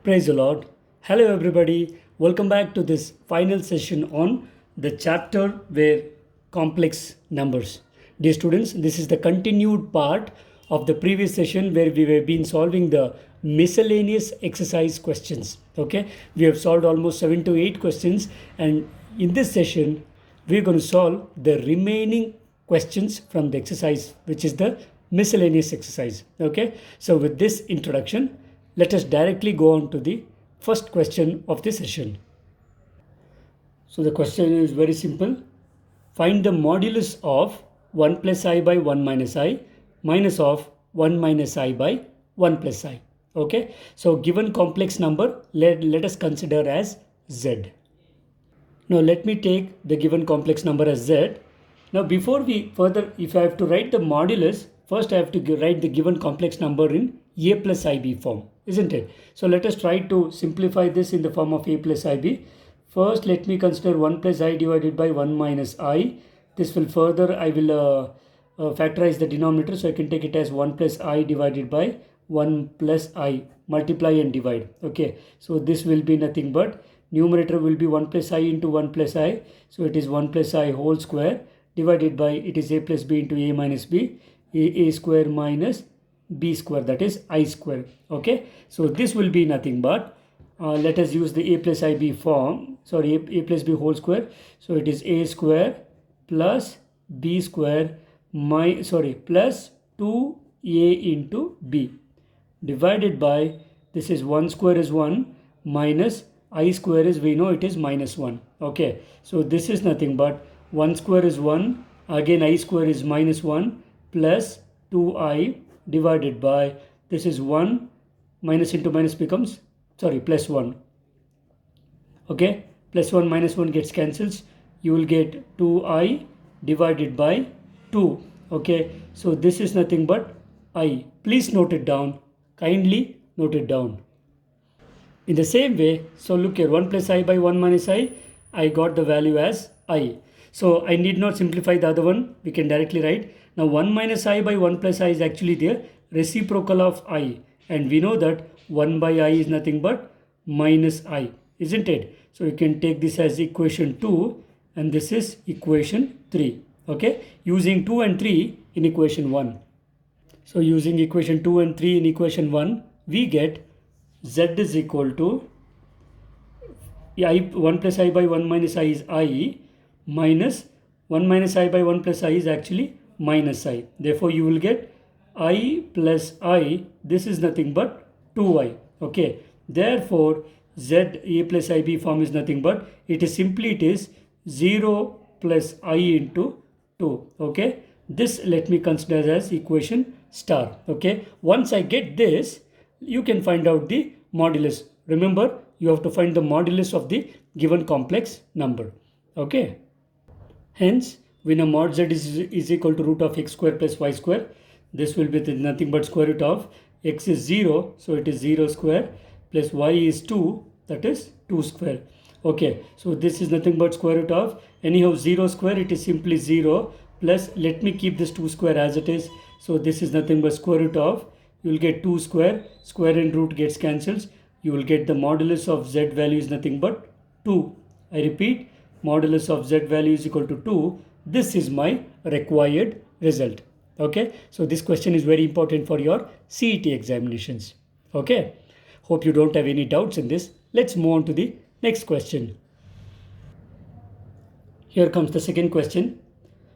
Praise the Lord. Hello, everybody. Welcome back to this final session on the chapter where complex numbers. Dear students, this is the continued part of the previous session where we have been solving the miscellaneous exercise questions. Okay, we have solved almost 7 to 8 questions, and in this session, we're going to solve the remaining questions from the exercise, which is the miscellaneous exercise. Okay, so with this introduction, let us directly go on to the first question of the session. So the question is very simple. Find the modulus of 1 plus I by 1 minus I minus of 1 minus I by 1 plus I. Okay, so given complex number, let us consider as Z. Now let me take the given complex number as Z. Now before we further, if I have to write the modulus, first I have to write the given complex number in A plus IB form, isn't it? So let us try to simplify this in the form of A plus IB. First let me consider 1 plus I divided by 1 minus I. This will further, I will factorize the denominator, so I can take it as 1 plus I divided by 1 plus I, multiply and divide. Okay, so this will be nothing but numerator will be 1 plus I into 1 plus I, so it is 1 plus I whole square divided by, it is A plus B into A minus B, A square minus B square, that is I square. Okay, so this will be nothing but let us use the A plus IB form, sorry, A plus B whole square, so it is A square plus B square plus 2A into B divided by, this is 1 square is 1 minus I square is, we know it is minus 1. Okay, so this is nothing but 1 square is 1, again I square is minus 1 plus 2I divided by, this is 1 minus into minus becomes, sorry, plus 1. Okay, plus 1 minus 1 gets cancels, you will get 2I divided by 2. Okay, so this is nothing but I. Please note it down, kindly note it down. In the same way, so look here, 1 plus I by 1 minus I got the value as I. So I need not simplify the other one, we can directly write. Now 1 minus I by 1 plus I is actually the reciprocal of I. And we know that 1 by I is nothing but minus I, isn't it? So you can take this as equation 2 and this is equation 3. Okay, using 2 and 3 in equation 1. So using equation 2 and 3 in equation 1, we get Z is equal to 1 plus I by 1 minus I is I minus 1 minus I by 1 plus I is actually minus I. Therefore, you will get I plus I, this is nothing but 2I. Okay, therefore, Z A plus IB form is nothing but, it is 0 plus I into 2. Okay, this let me consider as equation star. Okay, once I get this, you can find out the modulus. Remember, you have to find the modulus of the given complex number. Okay, hence we know mod z is equal to root of x square plus y square. This will be nothing but square root of x is 0, so it is 0 square, plus y is 2, that is 2 square. Okay, so this is nothing but square root of, anyhow 0 square, it is simply 0, plus let me keep this 2 square as it is. So this is nothing but square root of, you will get 2 square, square and root gets cancels, you will get the modulus of z value is nothing but 2. I repeat, modulus of z value is equal to 2. This is my required result. Okay, so this question is very important for your CET examinations. Okay, hope you don't have any doubts in this. Let's move on to the next question. Here comes the second question.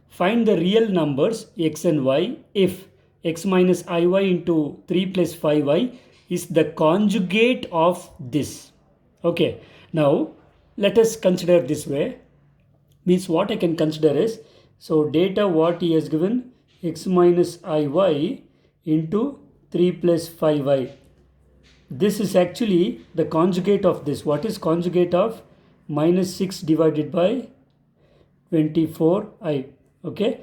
Find the real numbers x and y if x minus iy into 3 plus 5y is the conjugate of this. Okay, now let us consider this way. Means what I can consider is, so data what he has given, x minus iy into 3 plus 5y. This is actually the conjugate of this. What is conjugate of minus 6 divided by 24i? Okay,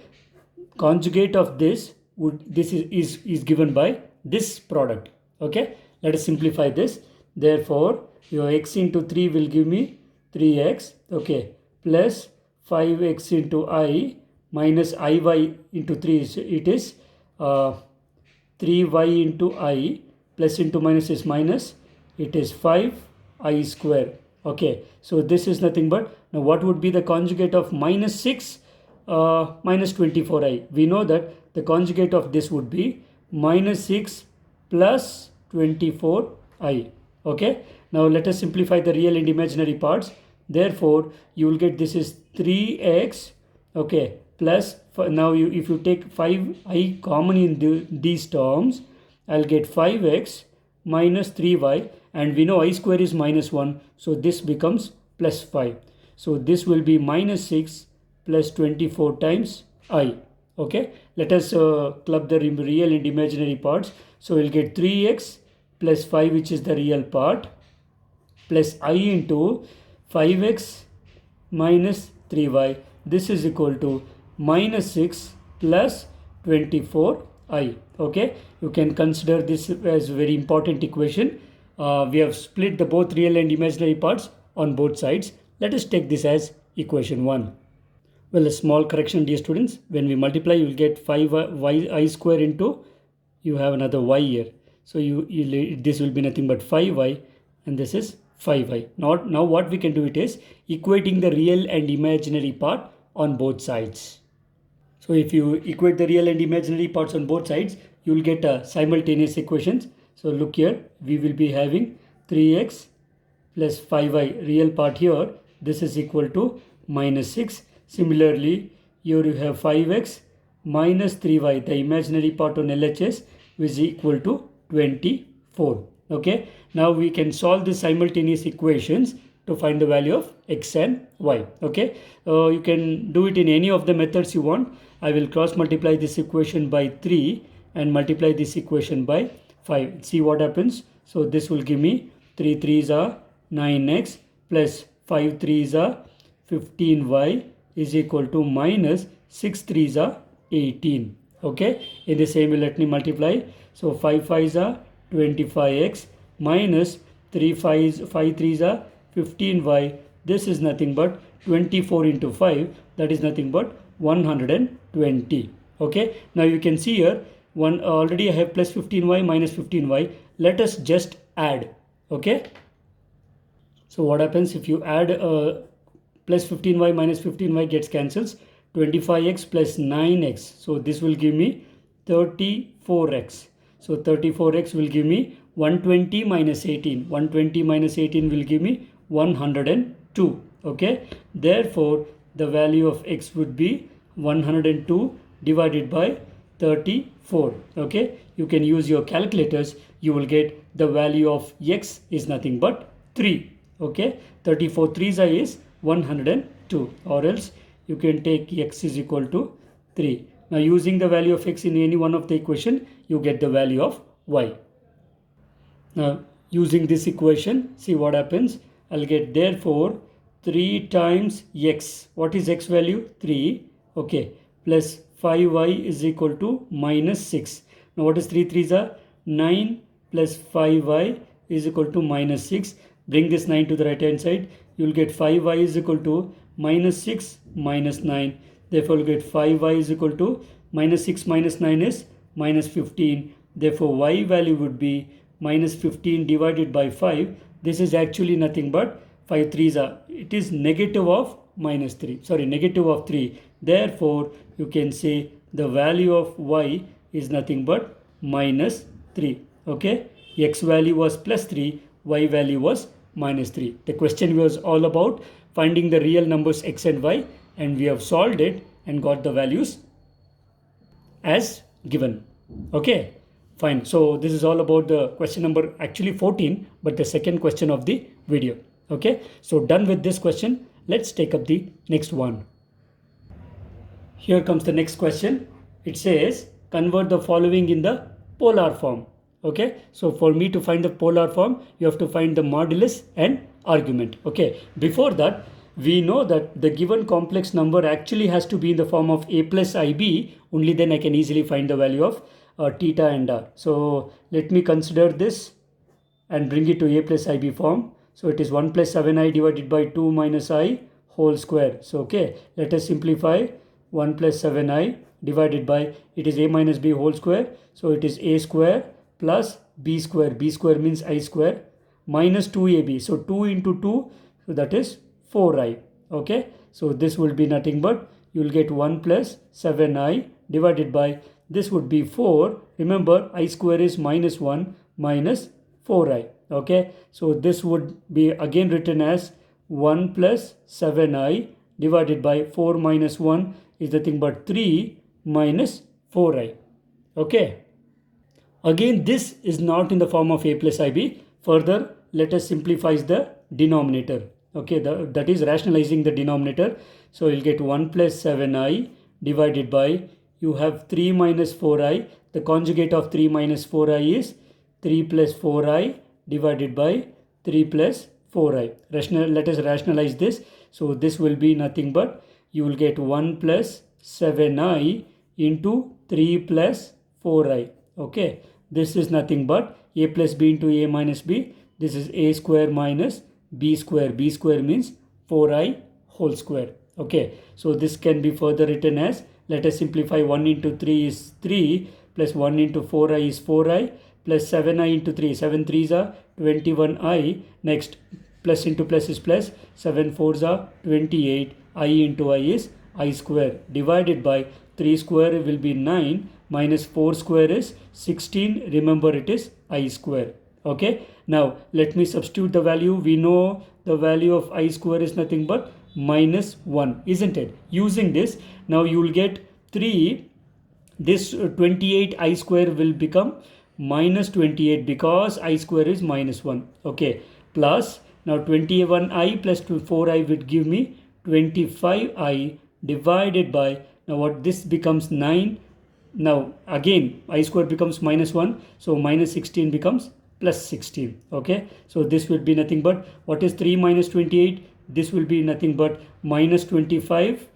conjugate of this is given by this product. Okay, let us simplify this. Therefore, your x into 3 will give me 3x. Okay, plus 5x into I minus iy into 3 it is 3y into I, plus into minus is minus, it is 5i square. Okay, so this is nothing but, now what would be the conjugate of minus 6 minus 24i? We know that the conjugate of this would be minus 6 plus 24i. Okay, now let us simplify the real and imaginary parts. Therefore, you will get this is 3x, okay, plus, now if you take 5i common in these terms, I'll get 5x minus 3y, and we know I square is minus 1, so this becomes plus 5. So this will be minus 6 plus 24 times I. Okay, let us club the real and imaginary parts. So we'll get 3x plus 5, which is the real part, plus I into 5x minus 3y. This is equal to minus 6 plus 24i. Okay, you can consider this as a very important equation. We have split the both real and imaginary parts on both sides. Let us take this as equation 1. Well, a small correction, dear students. When we multiply, you will get 5i square into, you have another y here. So this will be nothing but 5y, and this is 5i. Now what we can do it is equating the real and imaginary part on both sides. So if you equate the real and imaginary parts on both sides, you will get simultaneous equations. So look here, we will be having 3x plus 5y real part here. This is equal to minus 6. Similarly, here you have 5x minus 3y, the imaginary part on LHS, which is equal to 24. Okay, now we can solve the simultaneous equations to find the value of x and y. Okay, you can do it in any of the methods you want. I will cross multiply this equation by 3 and multiply this equation by 5. See what happens. So this will give me 3 3s are 9x plus 5 3s are 15y is equal to minus 6 3s are 18. Okay, in the same way let me multiply. So 5 5s are 25x minus 3 5 3s are 15y. This is nothing but 24 into 5, that is nothing but 120. Okay, now you can see here already I have plus 15y minus 15y. Let us just add. Okay, so what happens if you add plus 15y minus 15y gets cancels, 25x plus 9x, so this will give me 34x. So 34x will give me 120 minus 18. 120 minus 18 will give me 102. Okay, therefore the value of x would be 102 divided by 34. Okay, you can use your calculators. You will get the value of x is nothing but 3. Okay, 34 3s is 102, or else you can take x is equal to 3. Now using the value of x in any one of the equation, you get the value of y. Now using this equation, see what happens. I'll get therefore 3 times x. What is x value? 3. Okay, plus 5y is equal to minus 6. Now what is 3 3s are? 9 plus 5y is equal to minus 6. Bring this 9 to the right hand side. You will get 5y is equal to minus 6 minus 9. Therefore, you get 5y is equal to minus 6 minus 9 is minus 15. Therefore, y value would be minus 15 divided by 5. This is actually nothing but 5 3s are. It is negative of minus 3. Sorry, negative of 3. Therefore, you can say the value of y is nothing but minus 3. Okay, x value was plus 3, y value was minus 3. The question was all about finding the real numbers x and y, and we have solved it and got the values as given. Okay, fine. So this is all about the question number actually 14, but the second question of the video. Okay, so done with this question. Let's take up the next one. Here comes the next question. It says convert the following in the polar form. Okay, so for me to find the polar form, you have to find the modulus and argument. Okay, before that, we know that the given complex number actually has to be in the form of a plus ib. Only then I can easily find the value of theta and r. So let me consider this and bring it to a plus ib form. So it is 1 plus 7i divided by 2 minus I whole square. So okay, let us simplify. 1 plus 7i divided by, it is a minus b whole square. So it is a square plus b square. B square means I square minus 2ab. So 2 into 2, so that is 4i. Okay, so this will be nothing but you will get 1 plus 7i divided by, this would be 4. Remember, I square is minus 1 minus 4i. Okay, so this would be again written as 1 plus 7i divided by 4 minus 1 is nothing but 3 minus 4i. Okay. Again, this is not in the form of a plus ib. Further, let us simplify the denominator. Okay, that is rationalizing the denominator. So you'll get 1 plus 7i divided by, you have 3 minus 4i. The conjugate of 3 minus 4i is 3 plus 4i divided by 3 plus 4i. Let us rationalize this. So this will be nothing but, you will get 1 plus 7i into 3 plus 4i. Okay, this is nothing but a plus b into a minus b. This is a square minus b square. B square means 4i whole square. Okay, so this can be further written as, let us simplify, 1 into 3 is 3 plus 1 into 4i is 4i plus 7i into 3. 7 3s are 21i. Next, plus into plus is plus. 7 4s are 28. I into I is I square divided by 3 square will be 9 minus 4 square is 16. Remember, it is I square. Okay, now let me substitute the value. We know the value of I square is nothing but minus 1, isn't it? Using this, now you will get 3. This 28 I square will become minus 28 because I square is minus 1. Okay, plus now 21i plus 4i would give me 25i divided by, now what this becomes 9. Now again I square becomes minus 1, so minus 16 becomes plus 16. Okay, so this will be nothing but, what is 3 minus 28? This will be nothing but minus 25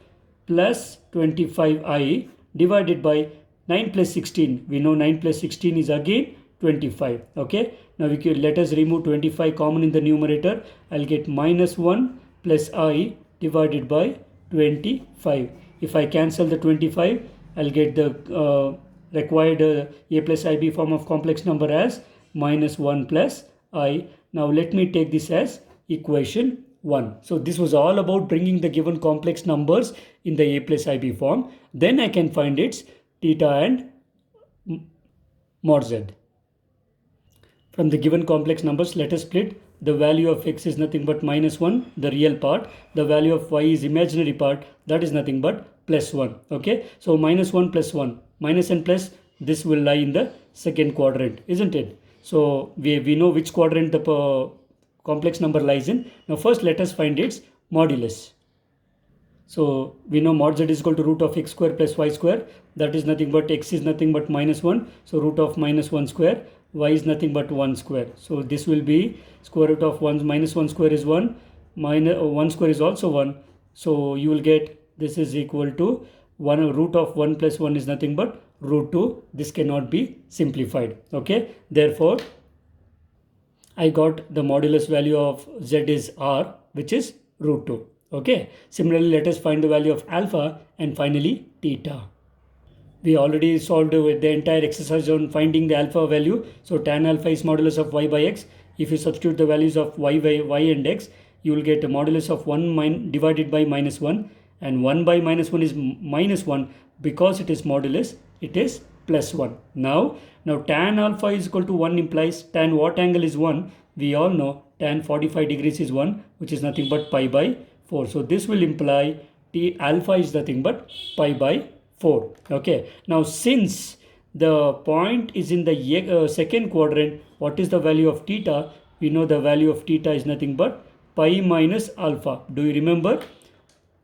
plus 25i divided by 9 plus 16. We know 9 plus 16 is again 25. Okay, now we can, let us remove 25 common in the numerator. I'll get minus 1 plus I divided by 25. If I cancel the 25, I'll get the required a plus ib form of complex number as minus 1 plus I. Now let me take this as equation 1. So this was all about bringing the given complex numbers in the a plus ib form. Then I can find its theta and mod z. From the given complex numbers, let us split. The value of x is nothing but minus 1, the real part. The value of y is imaginary part, that is nothing but plus 1. Okay, so minus 1 plus 1, minus and plus, this will lie in the second quadrant, isn't it? So we know which quadrant the complex number lies in. Now first let us find its modulus. So we know mod z is equal to root of x square plus y square. That is nothing but, x is nothing but minus 1. So root of minus 1 square. Y is nothing but 1 square. So this will be square root of 1 minus 1 square is 1. Minus 1 square is also 1. So you will get, this is equal to 1 root of 1 plus 1 is nothing but root 2. This cannot be simplified. Okay. Therefore, I got the modulus value of z is r, which is root 2. Okay. Similarly, let us find the value of alpha and finally theta. We already solved the entire exercise on finding the alpha value. So tan alpha is modulus of y by x. If you substitute the values of y by y and x, you will get a modulus of 1 divided by minus 1. And 1 by minus 1 is minus 1. Because it is modulus, it is plus 1. Now tan alpha is equal to 1 implies tan what angle is 1? We all know tan 45 degrees is 1, which is nothing but pi by 4. So this will imply t alpha is nothing but pi by 4. Okay. Now since the point is in the second quadrant, what is the value of theta? We know the value of theta is nothing but pi minus alpha. Do you remember?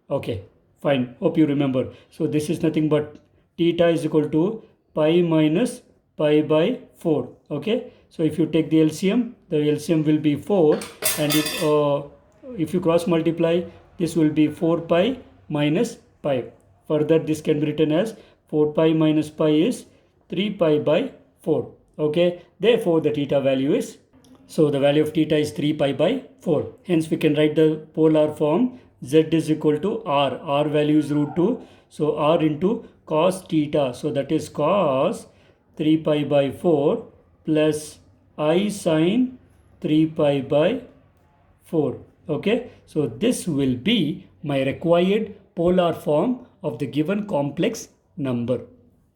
Okay, fine. Hope you remember. So this is nothing but theta is equal to pi minus pi by 4. Okay. So if you take the LCM will be 4, and if you cross multiply, this will be 4 pi minus pi. Further, this can be written as 4 pi minus pi is 3 pi by 4. Okay. Therefore, the theta value is, so the value of theta is 3 pi by 4. Hence, we can write the polar form z is equal to r. R value is root 2. So, r into cos theta. So, that is cos 3 pi by 4 plus I sine 3 pi by 4. Okay, so this will be my required polar form of the given complex number.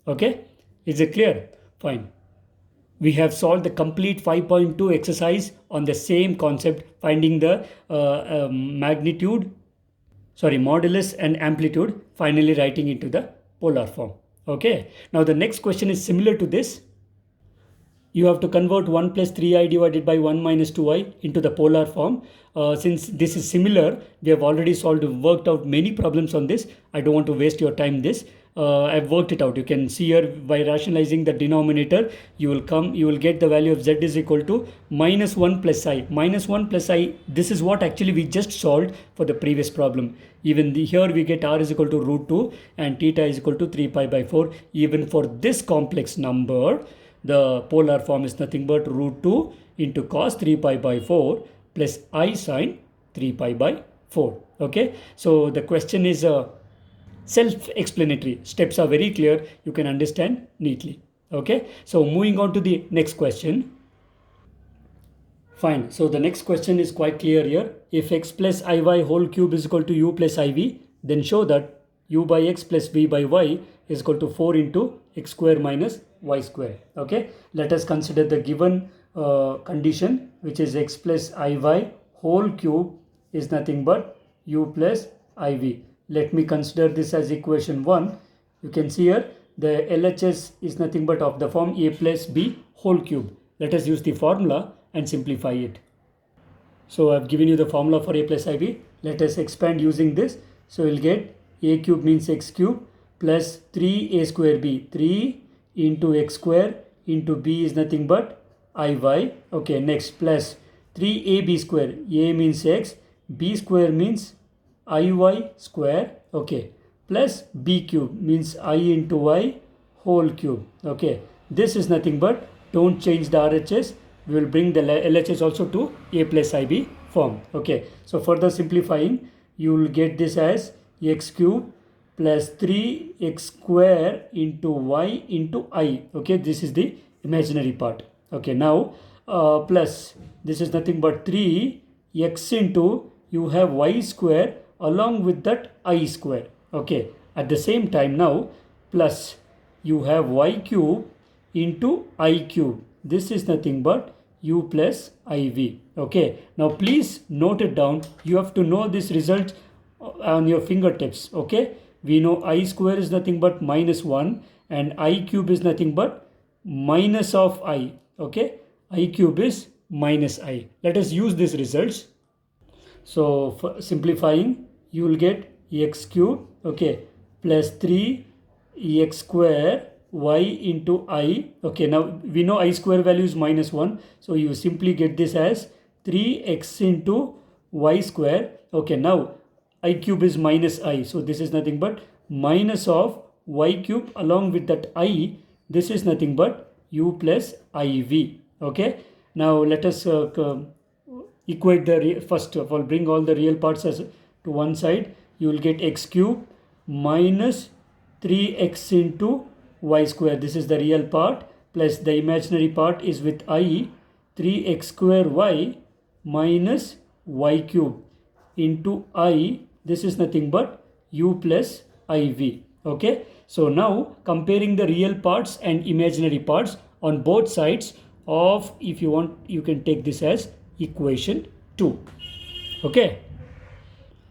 Okay, is it clear? Fine. We have solved the complete 5.2 exercise on the same concept, finding the modulus and amplitude, finally writing into the polar form. Okay, now the next question is similar to this. You have to convert 1 plus 3i divided by 1 minus 2i into the polar form. Since this is similar, we have already worked out many problems on this. I don't want to waste your time this. I've worked it out. You can see here, by rationalizing the denominator, you will get the value of z is equal to minus 1 plus I. Minus 1 plus I, this is what actually we just solved for the previous problem. Even here we get r is equal to root 2 and theta is equal to 3 pi by 4. Even for this complex number, the polar form is nothing but root 2 into cos 3 pi by 4 plus I sine 3 pi by 4. Okay, so the question is self-explanatory. Steps are very clear. You can understand neatly. Okay, so moving on to the next question. Fine. So the next question is quite clear here. If x plus iy whole cube is equal to u plus iv, then show that u by x plus v by y is equal to 4 into x square minus y square. Okay, let us consider the given condition, which is x plus iy whole cube is nothing but u plus iv. Let me consider this as equation 1. You can see here the LHS is nothing but of the form a plus b whole cube. Let us use the formula and simplify it. So I've given you the formula for a plus iv. Let us expand using this. So we'll get a cube means x cube plus 3a square b. 3 into x square into b is nothing but iy. Okay, next plus 3ab square. A means x, b square means iy square. Okay, plus b cube means I into y whole cube. Okay, this is nothing but, don't change the RHS, we will bring the LHS also to a plus ib form. Okay, so further simplifying, you will get this as x cube plus 3x square into y into I. Okay, this is the imaginary part. Okay, now plus this is nothing but 3x into, you have y square along with that I square. Okay, at the same time now plus you have y cube into I cube. This is nothing but u plus iv. Okay, now please note it down. You have to know this result on your fingertips. Okay, we know I square is nothing but minus 1 and I cube is nothing but minus of I. Okay, I cube is minus I. Let us use these results. So for simplifying, you will get x cube, okay, plus 3x square y into I. Okay, now we know I square value is minus 1. So you simply get this as 3x into y square. Okay, now I cube is minus I. So this is nothing but minus of y cube along with that I. This is nothing but u plus iv. Okay, now let us equate the first of all, bring all the real parts as to one side. You will get x cube minus 3x into y square. This is the real part, plus the imaginary part is with I, 3x square y minus y cube into I. This is nothing but u plus iv. Okay, so now comparing the real parts and imaginary parts on both sides of, if you want, you can take this as equation 2. Okay,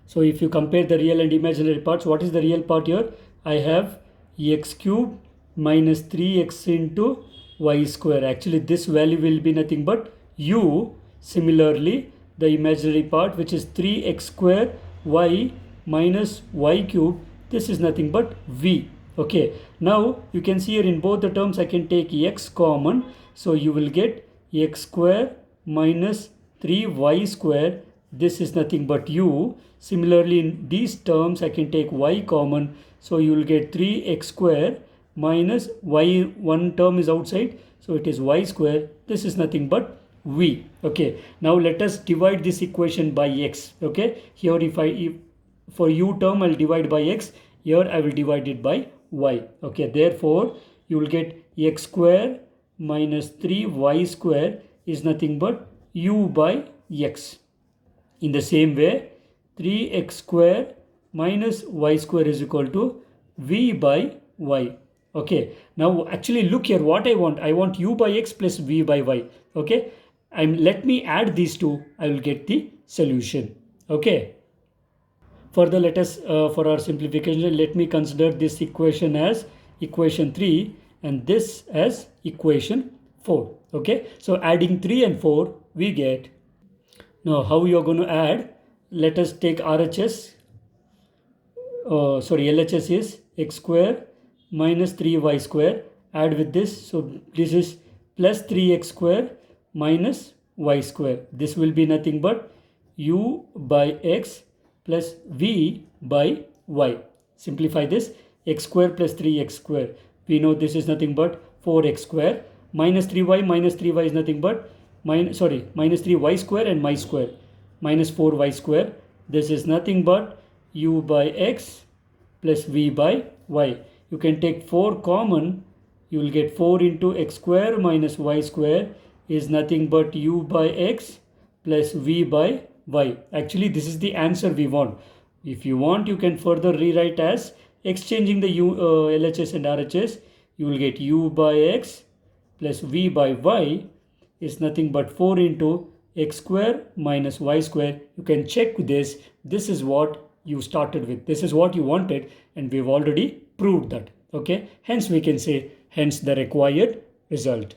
so if you compare the real and imaginary parts, what is the real part here? I have x cube minus 3x into y square. Actually this value will be nothing but u. Similarly the imaginary part, which is 3x square y minus y cube, this is nothing but v. Okay, now you can see here in both the terms I can take x common, so you will get x square minus 3y square. This is nothing but u. Similarly in these terms I can take y common, so you will get 3x square minus y, one term is outside, so it is y square. This is nothing but v. Okay, now let us divide this equation by x. Okay, here if for u term I'll divide by x, here I will divide it by y. Okay, therefore you will get x square minus 3y square is nothing but u by x. In the same way, 3x square minus y square is equal to v by y. Okay, now actually look here, what I want u by x plus v by y. Okay, let me add these two, I will get the solution. Okay, further let us for our simplification, let me consider this equation as equation 3 and this as equation 4. Okay, so adding 3 and 4 we get. Now how you are going to add? Let us take RHS. LHS is x square minus 3y square. Add with this. So this is plus 3x square minus y square. This will be nothing but u by x plus v by y. Simplify this. X square plus 3x square. We know this is nothing but 4x square minus 3y. Minus 3y is nothing but minus 3y square and my square minus 4y square. This is nothing but u by x plus v by y. You can take 4 common. You will get 4 into x square minus y square is nothing but u by x plus v by y. Actually, this is the answer we want. If you want, you can further rewrite as exchanging the LHS and RHS. You will get u by x plus v by y is nothing but 4 into x square minus y square. You can check this. This is what you started with. This is what you wanted, and we've already proved that. Okay, hence we can say hence the required result.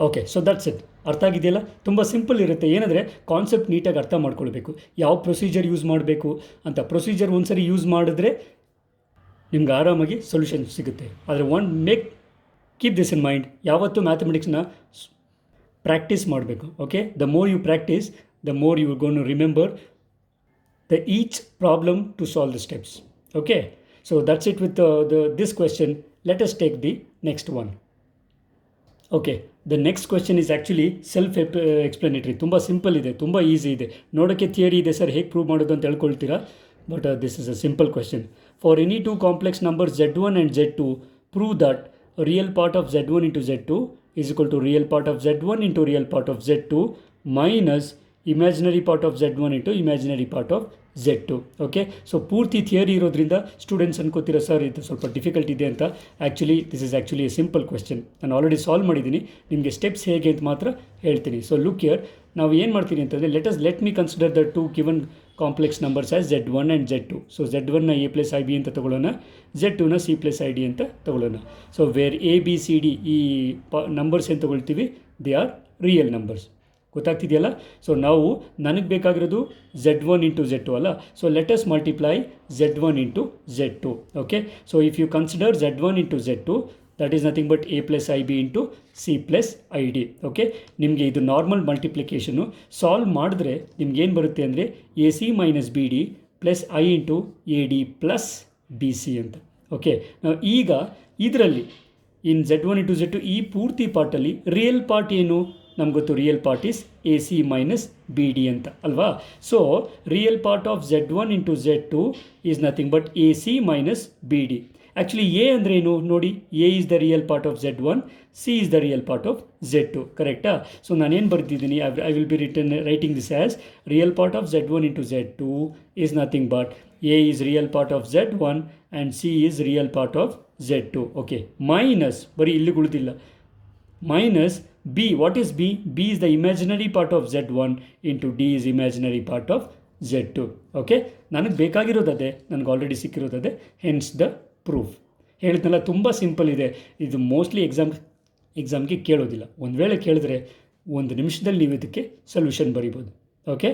Okay, so that's it. ಅರ್ಥ ಆಗಿದೆಯಲ್ಲ? ತುಂಬ simple ಇರುತ್ತೆ. ಏನಂದರೆ concept ನೀಟಾಗಿ ಅರ್ಥ ಮಾಡ್ಕೊಳ್ಬೇಕು, ಯಾವ procedure use ಮಾಡಬೇಕು ಅಂತ. ಪ್ರೊಸೀಜರ್ ಒಂದ್ಸರಿ ಯೂಸ್ ಮಾಡಿದ್ರೆ ನಿಮ್ಗೆ ಆರಾಮಾಗಿ ಸೊಲ್ಯೂಷನ್ ಸಿಗುತ್ತೆ. ಆದರೆ ಕೀಪ್ ದಿಸ್ ಇನ್ ಮೈಂಡ್, ಯಾವತ್ತೂ ಮ್ಯಾಥಮೆಟಿಕ್ಸ್ನ ಪ್ರಾಕ್ಟೀಸ್ ಮಾಡಬೇಕು. Okay, the more you practice, the more you going to remember the each problem to solve the steps. Okay, so that's it with this question. Let us take the next one. Okay, the next question is actually self explanatory. ತುಂಬ simple ಇದೆ, ತುಂಬ easy ಇದೆ. ನೋಡೋಕ್ಕೆ theory ಇದೆ sir, ಹೇಗೆ prove ಮಾಡೋದು ಅಂತ ಹೇಳ್ಕೊಳ್ತೀರಾ, but this is a simple question. For any two complex numbers z1 and z2, prove that real part of z1 into z2 is equal to real part of z1 into real part of z2 minus imaginary part of z1 into imaginary part of z2. Okay, so ಪೂರ್ತಿ theory ಇರೋದ್ರಿಂದ students ಅನ್ಕೋತೀರ sir ಇದು ಸ್ವಲ್ಪ difficult ಇದೆ ಅಂತ. Actually this is actually A simple question. ನಾನು already solve ಮಾಡಿದ್ದೀನಿ, ನಿಮಗೆ steps ಹೇಗೆ ಅಂತ ಮಾತ್ರ ಹೇಳ್ತೀನಿ. ಸೊ ಲುಕ್ ಹಿಯರ್, ನಾವು ಏನು ಮಾಡ್ತೀನಿ ಅಂತಂದರೆ let me consider the two given complex numbers as z1 and z2. So z1ನ a ಪ್ಲಸ್ i b ಅಂತ ತೊಗೊಳ್ಳೋಣ, z2ನ c ಪ್ಲಸ್ i d ಅಂತ ತೊಗೊಳ್ಳೋಣ. So where a b c d ಈ ನಂಬರ್ಸ್ ಏನು ತೊಗೊಳ್ತೀವಿ, ದೇ ಆರ್ ರಿಯಲ್ ನಂಬರ್ಸ್. ಗೊತ್ತಾಗ್ತಿದೆಯಲ್ಲ? ಸೊ ನಾವು ನನಗೆ ಬೇಕಾಗಿರೋದು z1 ಇಂಟು z2 ಅಲ್ಲ. So let us multiply z1 into z2. Okay, so if you consider z1 into z2, that is nothing but a plus I B into C plus I D. Okay, ನಿಮಗೆ ಇದು normal ಮಲ್ಟಿಪ್ಲಿಕೇಶನು. Solve ಮಾಡಿದ್ರೆ ನಿಮ್ಗೇನು ಬರುತ್ತೆ ಅಂದರೆ A c minus b D plus I into A D plus B C ಅಂತ. Okay, ನಾವು ಈಗ ಇದರಲ್ಲಿ ಇನ್ z1 ಇಂಟು z2 ಈ ಪೂರ್ತಿ ಪಾರ್ಟಲ್ಲಿ ರಿಯಲ್ ಪಾರ್ಟ್ ಏನು ನಮ್ಗೆ ಗೊತ್ತು, real part is a c minus b d ಅಂತ ಅಲ್ವಾ. So real part of z1 into z2 is nothing but a c minus b d. Actually a ಅಂದರೆ ಏನು ನೋಡಿ, a is the real part of z1, c is the real part of z2. ಕರೆಕ್ಟಾ? So ನಾನೇನು ಬರ್ತಿದ್ದೀನಿ, I will be writing this as real part of z1 into z2 is nothing but a is real part of z1 and C is real part of z2. Okay, minus ಬರೀ ಇಲ್ಲಿ ಉಳಿದಿಲ್ಲ, minus b. What is b? b is the imaginary part of z1 into d is imaginary part of z2. Okay, ನನಗೆ ಬೇಕಾಗಿರೋದೇ, ನನಗೆ already ಸಿಕ್ಕಿರೋದೇ, hence the proof. ಹೇಳಿದ್ನಲ್ಲ, ತುಂಬ simple ಇದೆ ಇದು. Mostly ಎಕ್ಸಾಮ್ಗೆ ಕೇಳೋದಿಲ್ಲ. ಒಂದು ವೇಳೆ ಕೇಳಿದ್ರೆ 1 ನಿಮಿಷದಲ್ಲಿ ನೀವು ಇದಕ್ಕೆ ಸೊಲ್ಯೂಷನ್ ಬರಿಬೋದು. Okay,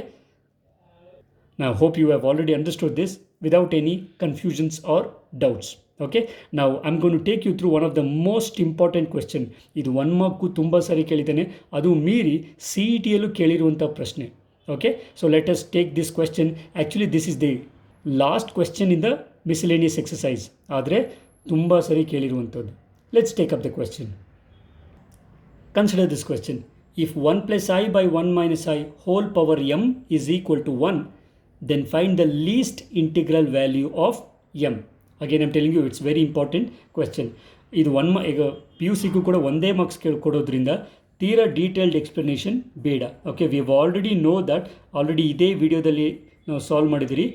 now hope you have already understood this without any confusions or doubts. Okay, now I'm going to take you through one of the most important question. ಇದು 1 ಮಾರ್ಕು ತುಂಬ ಸಾರಿ ಕೇಳಿದ್ದೇನೆ, ಅದು ಮೀರಿ ಸಿ ಇ ಟಿಯಲ್ಲೂ ಕೇಳಿರುವಂಥ ಪ್ರಶ್ನೆ. Okay, so let us take this question. Actually this is the last question in the miscellaneous exercise, ಆದರೆ ತುಂಬ ಸಾರಿ ಕೇಳಿರುವಂಥದ್ದು. Let's take up the question. Consider this question. If 1 plus i by 1 minus i whole power m is equal to 1, then find the least integral value of m. Again, I'm telling you, it's very important question. ಇದು ಈಗ P U ಸಿಗೂ ಕೂಡ ಒಂದೇ marks ಕೊಡೋದ್ರಿಂದ ತೀರಾ detailed explanation ಬೇಡ. Okay, we have already no that, already ಇದೇ ವಿಡಿಯೋದಲ್ಲಿ ನಾವು ಸಾಲ್ವ್ ಮಾಡಿದಿರಿ.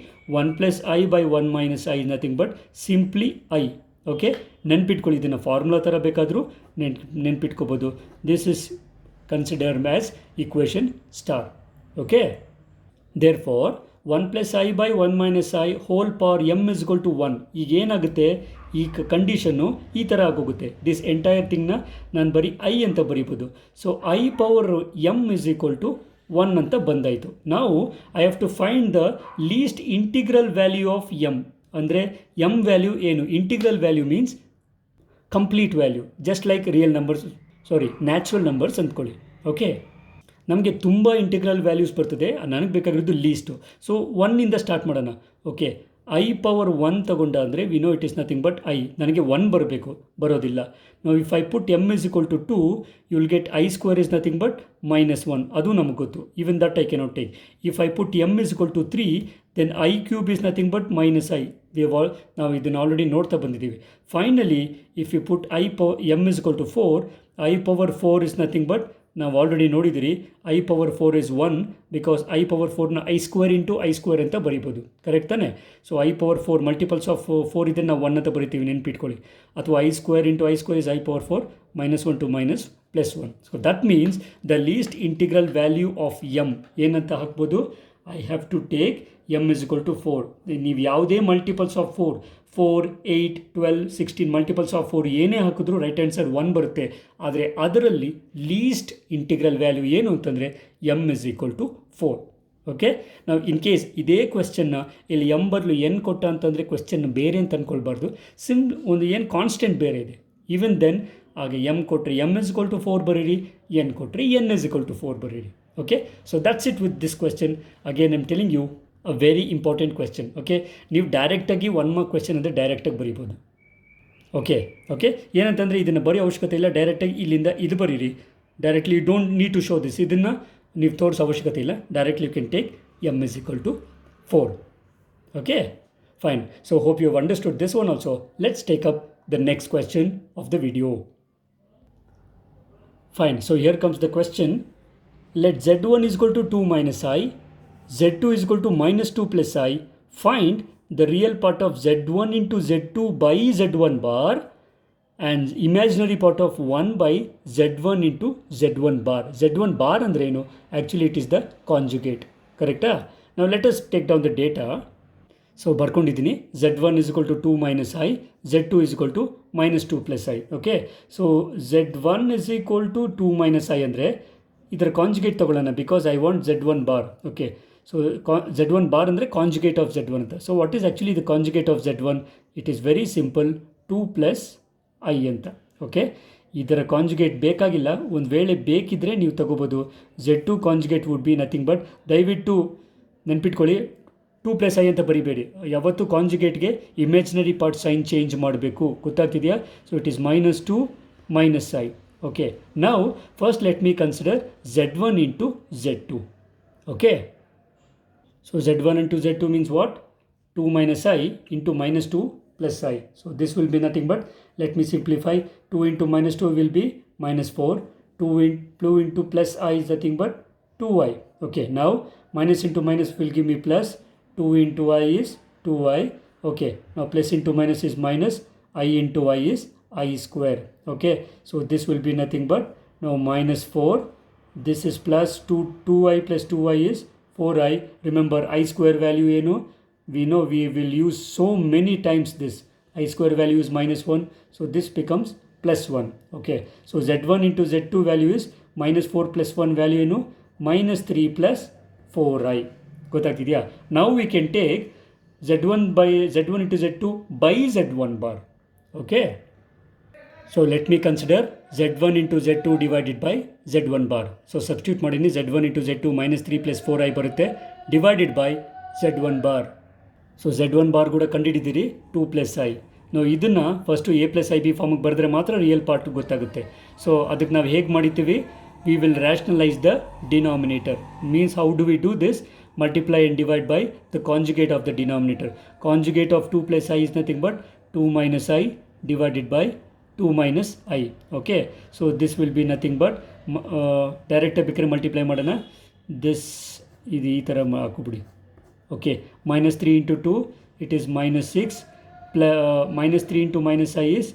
1 + i by 1 - i is nothing but simply i. Okay, ನೆನ್ಪಿಟ್ಕೊಳ್ಳಿ, ಇದನ್ನು ಫಾರ್ಮುಲಾ ಥರ ಬೇಕಾದರೂ ನೆನ್ಪಿಟ್ಕೋಬೋದು. This is considered as equation star. Okay, therefore 1 + i by 1 - i whole power m is equal to 1. ಈಗ ಏನಾಗುತ್ತೆ, ಈ ಕಂಡೀಷನ್ನು ಈ ಥರ ಆಗೋಗುತ್ತೆ. ದಿಸ್ ಎಂಟೈರ್ ಥಿಂಗ್ನ ನಾನು ಬರೀ i ಅಂತ ಬರೀಬೋದು. So i power m is equal to 1 ಅಂತ ಬಂದಾಯಿತು. ನಾವು I have to find the least integral value of m. ಅಂದರೆ m ವ್ಯಾಲ್ಯೂ ಏನು? Integral value means complete value, just like real numbers, natural numbers ಅಂದ್ಕೊಳ್ಳಿ. Okay, ನಮಗೆ ತುಂಬ integral values ಬರ್ತದೆ, ನನಗೆ ಬೇಕಾಗಿರೋದು ಲೀಸ್ಟು. ಸೊ 1ಇಂದ ಸ್ಟಾರ್ಟ್ ಮಾಡೋಣ. ಓಕೆ, i ಪವರ್ 1 ತಗೊಂಡ ಅಂದರೆ we know it is nothing but i. ನನಗೆ 1 ಬರಬೇಕು, ಬರೋದಿಲ್ಲ. ನಾವು if I put m is equal to 2, you will get i square is nothing but -1. ಅದು ನಮಗೆ ಗೊತ್ತು. Even that I cannot take. If I put m is equal to 3, then i cube is nothing but -i. ನಾವು ಇದನ್ನು already ನೋಡ್ತಾ ಬಂದಿದ್ದೀವಿ. Finally if you put m is equal to 4, i power 4 is nothing but, ನಾವು already ನೋಡಿದಿರಿ, i power 4 is 1, because i power 4ನ i square into i square ಅಂತ ಬರೀಬೋದು. Correct ತಾನೆ? So i power 4 multiples of 4 ಇದನ್ನು ನಾವು 1 ಅಂತ ಬರಿತೀವಿ, ನೆನ್ಪಿಟ್ಕೊಳ್ಳಿ. ಅಥವಾ i square into i square is i power 4 -1 to -+1. So that means the least integral value of m ಏನಂತ ಹಾಕ್ಬೋದು? I have to take m is equal to 4. ನೀವು ಯಾವುದೇ ಮಲ್ಟಿಪಲ್ಸ್ ಆಫ್ 4, 8, 12, 16 ಮಲ್ಟಿಪಲ್ಸ್ ಆಫ್ 4 ಏನೇ ಹಾಕಿದ್ರೂ ರೈಟ್ ಹ್ಯಾಂಡ್ ಸೈಡ್ 1 ಬರುತ್ತೆ. ಆದರೆ ಅದರಲ್ಲಿ list integral value ಏನು ಅಂತಂದರೆ m is equal to 4. Okay, ನಾವು ಇನ್ ಕೇಸ್ ಇದೇ ಕ್ವೆಶ್ಚನ್ನ ಇಲ್ಲಿ m ಬದಲು n ಕೊಟ್ಟ ಅಂತಂದರೆ ಕ್ವೆಶ್ಚನ್ ಬೇರೆ ಅಂತ ಅಂದ್ಕೊಳ್ಬಾರ್ದು. ಒಂದು ಏನು ಕಾನ್ಸ್ಟೆಂಟ್ ಬೇರೆ ಇದೆ. ಈವನ್ ದೆನ್ ಹಾಗೆ m ಕೊಟ್ಟರೆ m ಇಸ್ ಈಕ್ವಲ್ ಟು 4 ಬರೀರಿ, n ಕೊಟ್ಟರೆ n ಇಸ್ ಈಕ್ವಲ್ ಟು 4 ಬರೀರಿ. Okay, so that's it with this question. Again I am telling you a very important question. Okay, ನೀವು ಡೈರೆಕ್ಟಾಗಿ 1 ಮಾರ್ಕ್ ಕ್ವೆಶ್ಚನ್ ಅಂದರೆ ಡೈರೆಕ್ಟಾಗಿ ಬರೀಬೋದು. Okay, ಏನಂತಂದರೆ ಇದನ್ನು ಬರೀ ಅವಶ್ಯಕತೆ ಇಲ್ಲ, ಡೈರೆಕ್ಟಾಗಿ ಇಲ್ಲಿಂದ ಇದು ಬರೀರಿ. Directly you don't need to show this. ಇದನ್ನು ನೀವು ತೋರಿಸೋ ಅವಶ್ಯಕತೆ ಇಲ್ಲ. Directly you can take m is equal to 4. Okay, fine. So hope you have understood this one also. Let's take up the next question of the video. Fine, so here comes the question. Let z1 is equal to 2 minus i, z2 is equal to -2 plus i. Find the real part of z1 into z2 by z1 bar and imaginary part of 1 by z1 into z1 bar. z1 bar andre eno? Actually it is the conjugate. Correct? Now let us take down the data. So ಬರ್ಕೊಂಡಿದ್ದೀನಿ. z1 is equal to 2 minus i, z2 is equal to -2 plus i. Okay, so z1 is equal to 2 minus i ಅಂದರೆ ಇದರ conjugate ತೊಗೊಳ್ಳೋಣ, because I want z1 bar. Okay, so z1 bar ಅಂದರೆ conjugate of z1 ಅಂತ. So what is actually the conjugate of z1? It is very simple, 2 plus i ಅಂತ. Okay, ಇದರ conjugate ಬೇಕಾಗಿಲ್ಲ. ಒಂದು ವೇಳೆ ಬೇಕಿದ್ದರೆ ನೀವು ತಗೋಬೋದು. z2 conjugate would be nothing but, ದಯವಿಟ್ಟು ನೆನ್ಪಿಟ್ಕೊಳ್ಳಿ, 2 plus i ಅಂತ ಬರಿಬೇಡಿ. ಯಾವತ್ತು ಕಾಂಜುಗೇಟ್ಗೆ ಇಮ್ಯಾಜಿನರಿ ಪಾರ್ಟ್ ಸೈನ್ ಚೇಂಜ್ ಮಾಡಬೇಕು, ಗೊತ್ತಾಗ್ತಿದೆಯಾ? So it is -2 minus i. Okay, ನಾವು first let me consider z1 into z2. Okay, so z1 into z2 means what? 2 minus i into -2 plus i. So this will be nothing but, let me simplify, 2 into -2 will be -4, 2 into plus i is nothing but 2i. Okay, now minus into minus will give me plus, 2 into I is 2i. Okay, now plus into minus is minus, I into I is I square. Okay, so this will be nothing but now -4. This is plus 2i plus 2i is 4i. Remember I square value eno? We know we will use so many times this. I square value is -1. So this becomes +1. Okay, so z1 into z2 value is -4 plus 1 value eno? -3 plus 4i. ಗೊತ್ತಾಗ್ತಿದೆಯಾ? ನಾವು we can take z1 into z2 by z1 bar. Okay, so let me consider z1 into z2 divided by z1 bar. So substitute ಮಾಡೀನಿ, z1 into z2 -3 plus 4i ಬರುತ್ತೆ, divided by z1 bar. So z1 bar ಕೂಡ ಕಂಡುಹಿಡಿದಿರಿ, 2 plus i. ನಾವು ಇದನ್ನು first a plus ib ಫಾರ್ಮಿಗೆ ಬರೆದ್ರೆ ಮಾತ್ರ real part ಗೊತ್ತಾಗುತ್ತೆ. So ಅದಕ್ಕೆ ನಾವು ಹೇಗೆ ಮಾಡಿದ್ದೀವಿ? we will rationalize the denominator. Means how do we do this? Multiply and divide by the conjugate of the denominator. Conjugate of 2 plus i is nothing but 2 minus i divided by 2 minus i. Okay, so this will be nothing but ಡೈರೆಕ್ಟಾಗಿ ಬೇಕಾದ್ರೆ multiply ಮಾಡೋಣ. This ಇದು ಈ ಥರ ಹಾಕೋಬಿಡಿ. Okay, -3 into 2 it is -6, -3 into -i is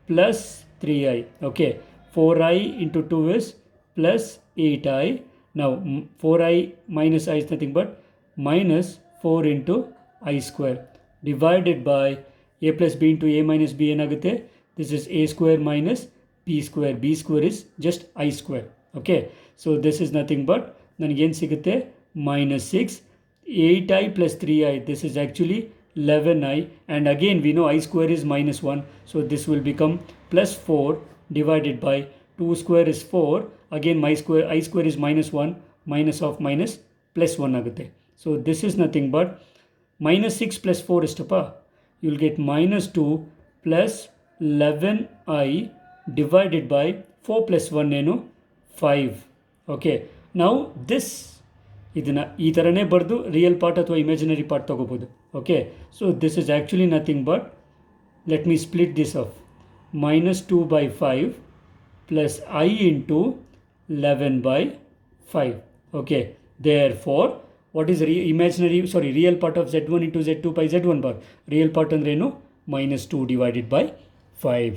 +3i. okay, 4i into 2 is +8i. now 4i minus i is nothing but -4 into i square divided by a plus b into a minus b ಏನಾಗುತ್ತೆ, this is a square minus b square. b square is just i square. okay, so this is nothing but ನನಗೇನು ಸಿಗುತ್ತೆ, -6, 8i plus 3i, this is actually 11i, and again we know i square is -1, so this will become +4 divided by 2 square is 4, again I square is -1, minus of minus +1 ಆಗುತ್ತೆ. so this is nothing but -6 plus 4 ಎಷ್ಟಪ್ಪ, you will get -2 plus 11i divided by 4 plus 1 ಏನು 5. okay, now this ಇದನ್ನು ಈ ಥರನೇ ಬರೆದು real part ಅಥವಾ imaginary part ತೊಗೋಬೋದು. Okay, so this is actually nothing but, let me split this of, -2/5 plus I into 11/5. okay, therefore what is real part of z1 into z2 by z1 bar, real part ಅಂದ್ರೇನು, -2 divided by 5.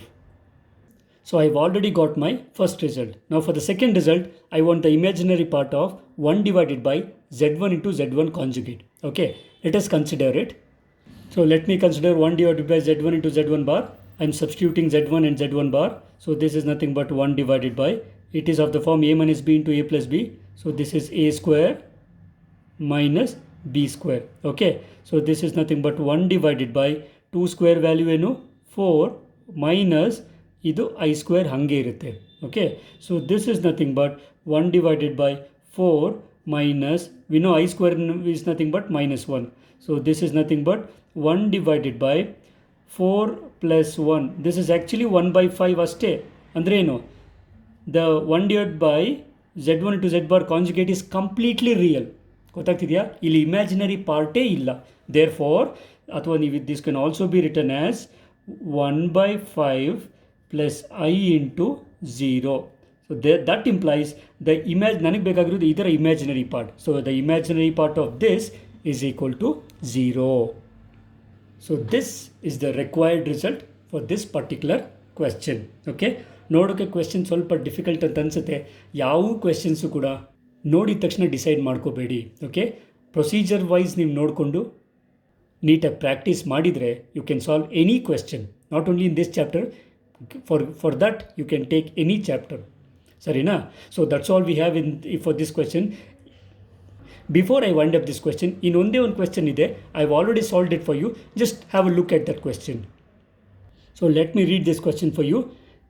So I've already got my first result. Now for the second result, I want the imaginary part of 1 divided by z1 into z1 conjugate. Okay, let us consider it. So let me consider 1 divided by z1 into z1 bar. I'm substituting z1 and z1 bar. So this is nothing but 1 divided by, it is of the form a minus b into a plus b. So this is a square minus b square. Okay, so this is nothing but 1 divided by 2 square value ಏನು 4 minus ಇದು I square ಹಾಗೆ ಇರುತ್ತೆ. Okay, so this is nothing but 1 divided by 4 minus, we know I square is nothing but -1. so this is nothing but 1 divided by 4 plus 1. this is actually 1/5 ಅಷ್ಟೇ. ಅಂದರೆ ಏನು, the 1 divided by z1 into z bar conjugate is completely real. ಗೊತ್ತಾಗ್ತಿದೆಯಾ, ಇಲ್ಲಿ imaginary ಪಾರ್ಟೇ ಇಲ್ಲ. There for, ಅಥವಾ ನೀವು this can also be return as 1/5 plus I into 0. so that implies the ನನಗೆ ಬೇಕಾಗಿರೋದು ಇದರ imaginary part. So the imaginary part of this is equal to 0. so this is the required result for this particular question. Okay, ನೋಡೋಕ್ಕೆ question ಸ್ವಲ್ಪ difficult ಅಂತ ಅನಿಸುತ್ತೆ. ಯಾವ ಕ್ವೆಶ್ಚನ್ಸು ಕೂಡ ನೋಡಿದ ತಕ್ಷಣ ಡಿಸೈಡ್ ಮಾಡ್ಕೋಬೇಡಿ. ಓಕೆ, ಪ್ರೊಸೀಜರ್ ವೈಸ್ ನೀವು ನೋಡಿಕೊಂಡು ನೀಟಾಗಿ ಪ್ರಾಕ್ಟೀಸ್ ಮಾಡಿದರೆ you can solve any question, not only in this chapter. For that you can take any chapter. Sarina, so that's all we have for this question. Before I wind up this question, in only one question ide, I've already solved it for you. Just have a look at that question. So let me read this question for you.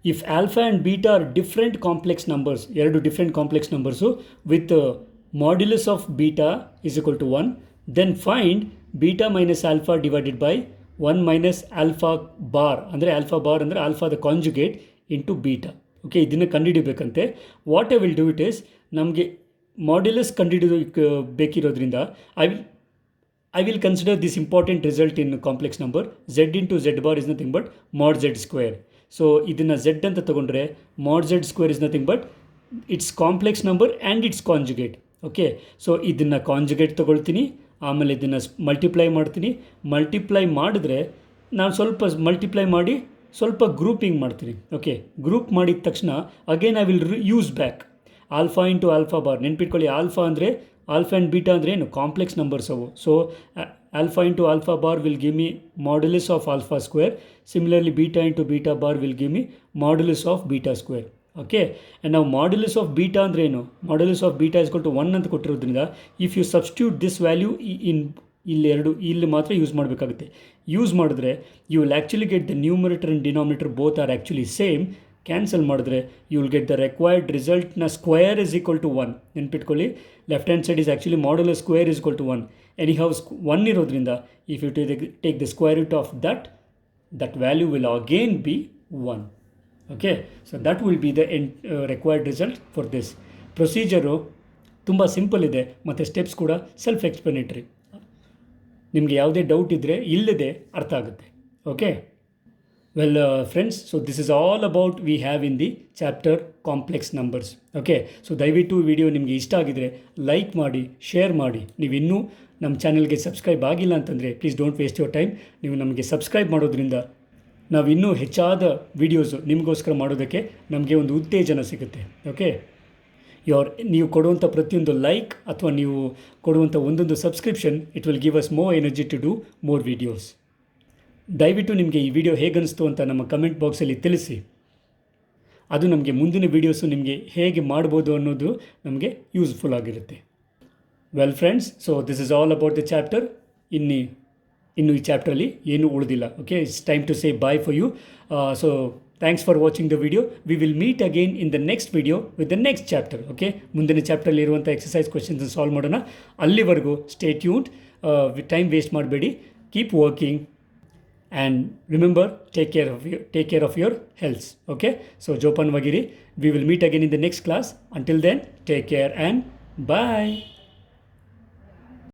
If alpha and beta are different complex numbers, ಎರಡು different complex numbers with modulus of beta is equal to 1, then find beta minus alpha divided by 1 minus alpha bar. ಅಂದರೆ alpha bar ಅಂದರೆ ಆಲ್ಫಾದ conjugate into beta. Okay, ಇದನ್ನು ಕಂಡುಹಿಡಿಬೇಕಂತೆ. What I will do it is, ನಮಗೆ modulus ಕಂಡುಹಿಡಿದು ಬೇಕಿರೋದ್ರಿಂದ I will consider this important result in complex number. z into z bar is nothing but mod z square. So ಇದನ್ನು z ಅಂತ ತೊಗೊಂಡ್ರೆ mod z square is nothing but it's complex number and it's conjugate. Okay, so ಇದನ್ನು conjugate ತೊಗೊಳ್ತೀನಿ, ಆಮೇಲೆ ಇದನ್ನು multiply ಮಾಡ್ತೀನಿ. Multiply ಮಾಡಿದ್ರೆ ನಾನು ಸ್ವಲ್ಪ ಮಲ್ಟಿಪ್ಲೈ ಮಾಡಿ ಸ್ವಲ್ಪ ಗ್ರೂಪಿಂಗ್ ಮಾಡ್ತೀನಿ. ಓಕೆ, ಗ್ರೂಪ್ ಮಾಡಿದ ತಕ್ಷಣ again I will use back alpha into alpha bar. ನೆನ್ಪಿಟ್ಕೊಳ್ಳಿ, ಆಲ್ಫಾ ಅಂದರೆ ಆಲ್ಫಾ ಆ್ಯಂಡ್ ಬೀಟಾ ಅಂದರೆ ಏನು, ಕಾಂಪ್ಲೆಕ್ಸ್ ನಂಬರ್ಸ್ ಅವು. So alpha into alpha bar will give me modulus of alpha square. Similarly beta into beta bar will give me modulus of beta square. Okay, and ನಾವು modulus of beta ಅಂದರೆ ಏನು, modulus of beta is equal to 1 ಅಂತ ಕೊಟ್ಟಿರೋದ್ರಿಂದ if you substitute this value ಇಲ್ಲಿ ಮಾತ್ರ use ಮಾಡಬೇಕಾಗುತ್ತೆ. Use ಮಾಡಿದ್ರೆ you will actually get the numerator and denominator both are actually same. Cancel ಮಾಡಿದ್ರೆ you will get the required ರಿಸಲ್ಟ್ನ ಸ್ಕ್ವೇರ್ ಇಸ್ ಈಕ್ವಲ್ ಟು 1. ನೆನ್ಪಿಟ್ಕೊಳ್ಳಿ, left hand side is actually modulus square is equal to 1. Anyhow 1 ಇರೋದ್ರಿಂದ if you take the square root of that value will again be 1. Okay, so that will be the required result for this. Procedure ತುಂಬ simple ಇದೆ ಮತ್ತು steps ಕೂಡ self explanatory. ನಿಮಗೆ ಯಾವುದೇ doubt ಇದ್ದರೆ ಇಲ್ಲದೆ ಅರ್ಥ ಆಗುತ್ತೆ. Okay, Well, friends, so this is all about we have in the chapter complex numbers. Okay, so ದಯವಿಟ್ಟು ವಿಡಿಯೋ ನಿಮಗೆ ಇಷ್ಟ ಆಗಿದರೆ ಲೈಕ್ ಮಾಡಿ, ಶೇರ್ ಮಾಡಿ. ನೀವು ಇನ್ನೂ ನಮ್ಮ ಚಾನಲ್ಗೆ ಸಬ್ಸ್ಕ್ರೈಬ್ ಆಗಿಲ್ಲ ಅಂತಂದರೆ please don't waste your time. ನೀವು ನಮಗೆ ಸಬ್ಸ್ಕ್ರೈಬ್ ಮಾಡೋದ್ರಿಂದ ನಾವು ಇನ್ನೂ ಹೆಚ್ಚಾದ ವೀಡಿಯೋಸು ನಿಮಗೋಸ್ಕರ ಮಾಡೋದಕ್ಕೆ ನಮಗೆ ಒಂದು ಉತ್ತೇಜನ ಸಿಗುತ್ತೆ. ಓಕೆ, ನೀವು ಕೊಡುವಂಥ ಪ್ರತಿಯೊಂದು ಲೈಕ್ ಅಥವಾ ನೀವು ಕೊಡುವಂಥ ಒಂದೊಂದು subscription, it will give us more energy to do more videos. ದಯವಿಟ್ಟು ನಿಮಗೆ ಈ ವಿಡಿಯೋ ಹೇಗನ್ನಿಸ್ತು ಅಂತ ನಮ್ಮ ಕಮೆಂಟ್ ಬಾಕ್ಸಲ್ಲಿ ತಿಳಿಸಿ. ಅದು ನಮಗೆ ಮುಂದಿನ ವೀಡಿಯೋಸು ನಿಮಗೆ ಹೇಗೆ ಮಾಡ್ಬೋದು ಅನ್ನೋದು ನಮಗೆ ಯೂಸ್ಫುಲ್ ಆಗಿರುತ್ತೆ. Well friends, so this is all about the chapter. ಇನ್ನು ಈ ಚಾಪ್ಟ್ರಲ್ಲಿ ಏನೂ ಉಳಿದಿಲ್ಲ. Okay, it's time to say bye for you. So thanks for watching the video. We will meet again in the next video with the next chapter. Okay, ಮುಂದಿನ ಚಾಪ್ಟ್ರಲ್ಲಿ ಇರುವಂಥ exercise questions solve ಮಾಡೋಣ. ಅಲ್ಲಿವರೆಗೂ ಸ್ಟೇ ಟ್ಯೂನ್ಡ್. ಟೈಮ್ ವೇಸ್ಟ್ ಮಾಡಬೇಡಿ. Keep working. And remember, take care of your health. Okay, so Jopan Vagiri, we will meet again in the next class. Until then, take care and bye.